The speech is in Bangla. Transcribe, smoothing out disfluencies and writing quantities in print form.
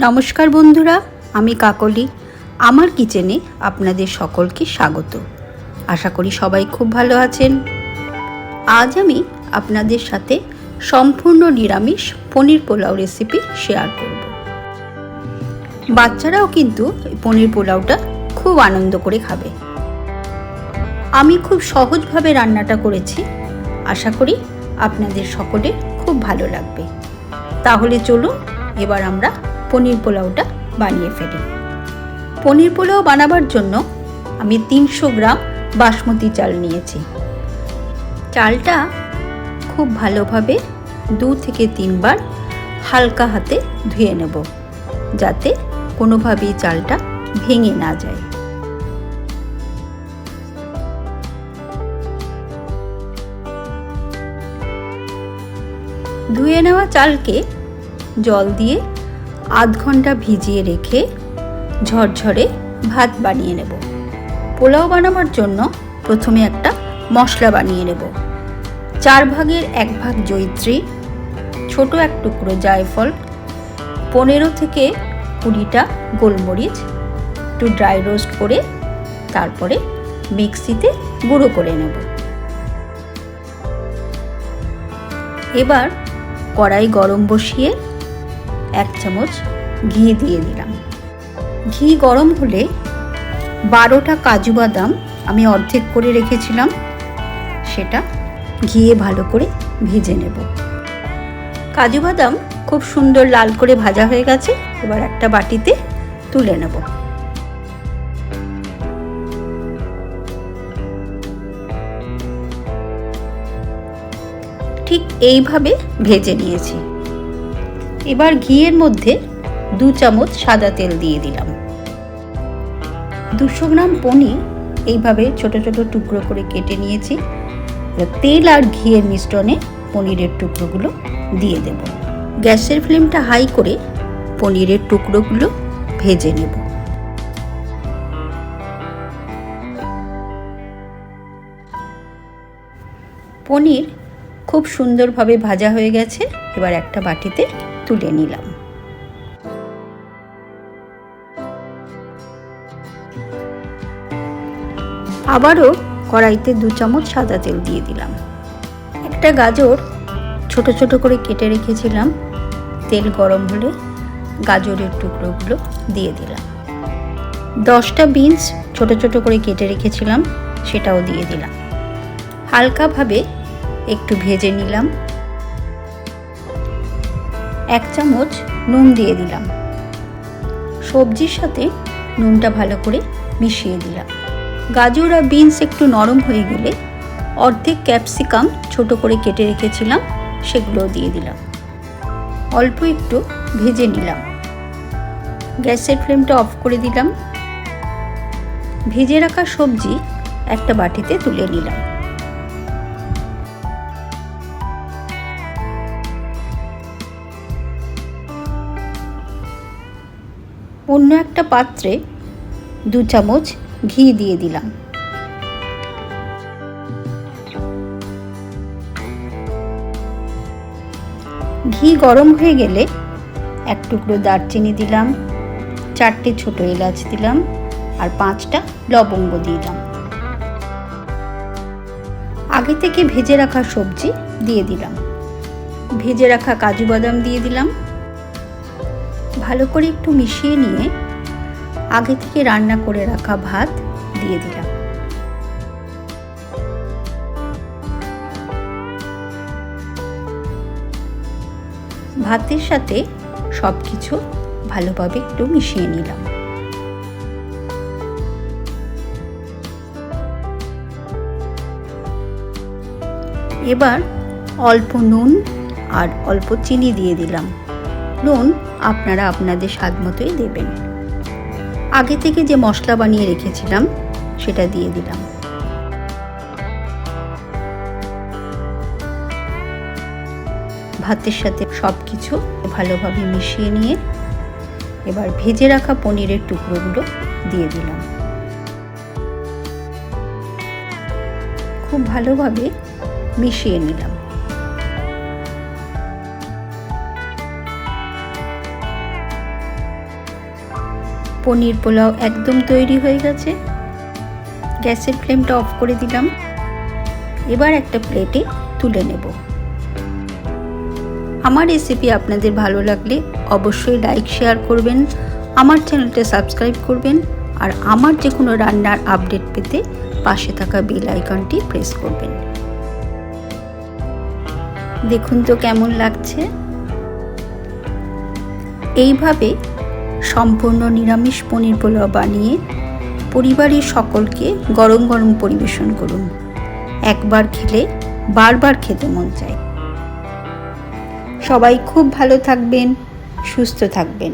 নমস্কার বন্ধুরা, আমি কাকলি। আমার কিচেনে আপনাদের সকলকে স্বাগত। আশা করি সবাই খুব ভালো আছেন। আজ আমি আপনাদের সাথে সম্পূর্ণ নিরামিষ পনির পোলাও রেসিপি শেয়ার করব। বাচ্চারাও কিন্তু এই পনির পোলাওটা খুব আনন্দ করে খাবে। আমি খুব সহজভাবে রান্নাটা করেছি, আশা করি আপনাদের সকলের খুব ভালো লাগবে। তাহলে চলুন এবার আমরা পনির পোলাওটা বানিয়ে ফেলি। পনির পোলাও বানাবার জন্য আমি 300 গ্রাম বাসমতি চাল নিয়েছি। চালটা খুব ভালোভাবে 2 থেকে 3 বার হালকা হাতে ধুয়ে নেব, যাতে কোনোভাবেই চালটা ভেঙে না যায়। ধুয়ে নেওয়া চালকে জল দিয়ে আধ ঘন্টা ভিজিয়ে রেখে ঝরঝরে ভাত বানিয়ে নেব। পোলাও বানাবার জন্য প্রথমে একটা মশলা বানিয়ে নেব। 4 ভাগের 1 ভাগ জয়িত্রী, ছোট এক টুকরো জায়ফল, 15 থেকে 20টা গোলমরিচ একটু ড্রাই রোস্ট করে তারপরে মিক্সিতে গুঁড়ো করে নেব। এবার কড়াই গরম বসিয়ে 1 চামচ ঘি দিয়ে দিলাম। ঘি গরম হলে 12টা কাজু বাদাম আমি অর্ধেক করে রেখেছিলাম, সেটা ঘিয়ে ভালো করে ভেজে নেব। কাজু বাদাম খুব সুন্দর লাল করে ভাজা হয়ে গেছে। এবার একটা বাটিতে তুলে নেব। ঠিক এইভাবে ভেজে নিয়েছি। এবার ঘিয়ের মধ্যে 2 চামচ সাদা তেল দিয়ে দিলাম। 200 গ্রাম পনির এইভাবে ছোট ছোট টুকরো করে কেটে নিয়েছি। তেল আর ঘিয়ের মিশ্রণে পনিরের টুকরোগুলো দিয়ে দেব। গ্যাসের ফ্লেমটা হাই করে পনিরের টুকরোগুলো ভেজে নেব। পনির খুব সুন্দরভাবে ভাজা হয়ে গেছে। এবার একটা বাটিতে তুলে নিলাম। আবারও কড়াইতে 2 চামচ সাদা তেল দিয়ে দিলাম। একটা গাজর ছোট ছোট করে কেটে রেখেছিলাম। তেল গরম হলে গাজরের টুকরোগুলো দিয়ে দিলাম। 10টা বিনস ছোট ছোট করে কেটে রেখেছিলাম, সেটাও দিয়ে দিলাম। হালকাভাবে একটু ভেজে নিলাম। 1 চামচ নুন দিয়ে দিলাম। সবজির সাথে নুনটা ভালো করে মিশিয়ে দিলাম। গাজর আর বিনস একটু নরম হয়ে গেলে অর্ধেক ক্যাপসিকাম ছোট করে কেটে রেখেছিলাম, সেগুলোও দিয়ে দিলাম। অল্প একটু ভেজে নিলাম। গ্যাসের ফ্লেমটা অফ করে দিলাম। ভেজে রাখা সবজি একটা বাটিতে তুলে নিলাম। অন্য একটা পাত্রে 2 চামচ ঘি দিয়ে দিলাম। ঘি গরম হয়ে গেলে 1 টুকরো দারচিনি দিলাম, 4টে ছোট এলাচ দিলাম আর 5টা লবঙ্গ দিলাম। আগে থেকে ভেজে রাখা সবজি দিয়ে দিলাম। ভেজে রাখা কাজু বাদাম দিয়ে দিলাম। ভালো করে একটু মিশিয়ে নিয়ে আগে থেকে রান্না করে রাখা ভাত দিয়ে দিলাম। ভাতের সাথে সবকিছু ভালোভাবে একটু মিশিয়ে নিলাম। এবার অল্প নুন আর অল্প চিনি দিয়ে দিলাম। নুন আপনারা আপনাদের স্বাদ মতোই দেবেন। আগে থেকে যে মশলা বানিয়ে রেখেছিলাম সেটা দিয়ে দিলাম। ভাতের সাথে সবকিছু ভালোভাবে মিশিয়ে নিয়ে এবার ভেজে রাখা পনিরের টুকরোগুলো দিয়ে দিলাম। খুব ভালোভাবে মিশিয়ে নিলাম। পনির পোলাও একদম তৈরি হয়ে গেছে। গ্যাসের ফ্লেমটা অফ করে দিলাম। এবার একটা প্লেটে তুলে নেব। আমার রেসিপি আপনাদের ভালো লাগলে অবশ্যই লাইক শেয়ার করবেন, আমার চ্যানেলটা সাবস্ক্রাইব করবেন, আর আমার যে কোনো রান্নার আপডেট পেতে পাশে থাকা বেল আইকনটি প্রেস করবেন। দেখুন তো কেমন লাগছে। এইভাবে সম্পূর্ণ নিরামিষ পনির পোলাও বানিয়ে পরিবারের সকলকে গরম গরম পরিবেশন করুন। একবার খেলে বারবার খেতে মন চায়। সবাই খুব ভালো থাকবেন, সুস্থ থাকবেন।